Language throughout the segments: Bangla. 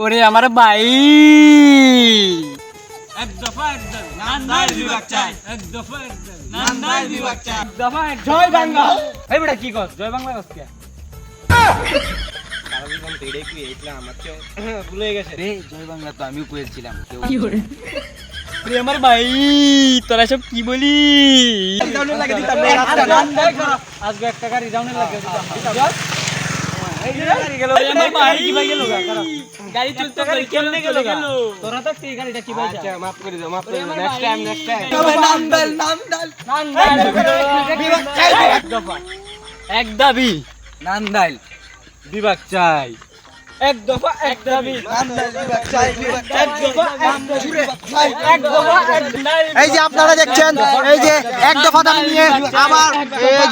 ওরে আমার ভাই এক দফা একদম নান্দাইল বিভাগ চাই এক দফা একদম নান্দাইল বিভাগ চাই এক দফা এক জয় বাংলা। এই বেটা কি কস জয় বাংলা কস কে? সারা জীবন তেড়ে কি এইছিলাম আমার তো ভুলে গেছে রে জয় বাংলা তো আমিও কইছিলাম। কি করে? ওরে আমার ভাই তোরা সব কি বলি? ডাউনে লাগে দিতাম না আজকে একটা গাড়ি ডাউনে লাগে দিতাম। এই গাড়ি গেল আমার ভাই কি ভাই গেল গাড়ি চলতে গাড়ি কেমনে গেল তোরা তো এই গাড়িটা কি ভাই? আচ্ছা মাফ করে দাও নেক্সট টাইম নান্দাইল বিভাগ চাই এক দফা এক দাবি নান্দাইল বিভাগ চাই এক দফা এক দাবি নান্দাইল বিভাগ চাই এক দফা এক দফা এই যে আপনারা দেখছেন এই যে এক দফা দাবি নিয়ে আমার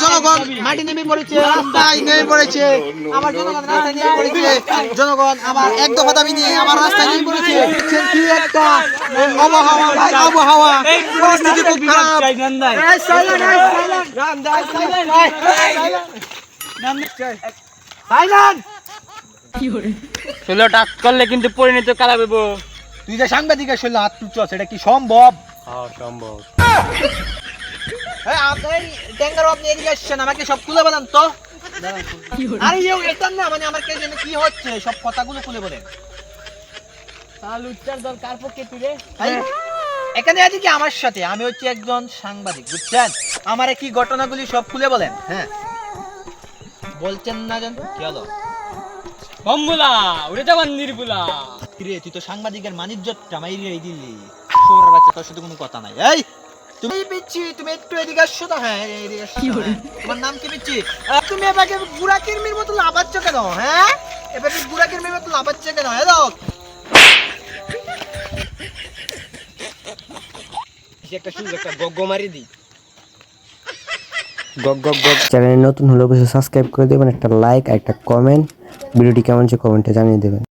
জনগণ মাটি নেমে পড়েছে, রাস্তায় নেমে পড়েছে, আমার জনগণ রাস্তায় নেমে পড়েছে, জনগণ আমার এক দফা দাবি নিয়ে আমার রাস্তায় নেমে পড়েছে। দেখছেন কি একটা আবহাওয়া, ভাই আবহাওয়া, পরিস্থিতি খুব খারাপ। চাই নান্দাইল এই সাইলেন্ট, সাইলেন্ট। ষোলো টাক করলে কিন্তু পরিণত কারা দেব। তুই যে সাংবাদিকের শরীরে হাত তুলছস এটা কি সম্ভব? হ্যাঁ সম্ভব। আপনি ট্যাঙ্গার আপনি এদিকে আসছেন, আমাকে সব খুলে বলেন তো। আরে এটা না মানে আমার কে জানে কি হচ্ছে, সব কথাগুলো খুলে বলেন। তাহলে উচ্চার দল কার পক্ষে তুলে? এখানে এদিকে আমার সাথে আমি হচ্ছে একজন সাংবাদিক, বুঝছেন? আমার কি ঘটনাগুলি সব খুলে বলেন। হ্যাঁ বলছেন না জান কি হলো? বম্বুলা উড়ে যাবান নির্বুলা। কিরে তুই তো সাংবাদিকের মানিজ্যটা মাইরিয়ে দিলি। শোর বাচ্চা তোর সাথে কোনো কথা নাই। এই তুমি পিচ্ছি, তুমি একটু এদিকে আসছো তো। হ্যাঁ এদিকে আসছো। তোমার নাম কি পিচ্ছি? তুমি এবারে বুড়া কিরমির মতো লাফাচ্ছ কেন? হ্যাঁ এবারে বুড়া কিরমির মতো লাফাচ্ছ কেন? হ্যালো একটা সুযোগ একটা গগ্গো মারি দি চ্যানেলে নতুন হলে অবশ্যই সাবস্ক্রাইব করে দেবেন, একটা লাইক আর একটা কমেন্ট, ভিডিওটি কেমন হচ্ছে কমেন্টে জানিয়ে দেবেন।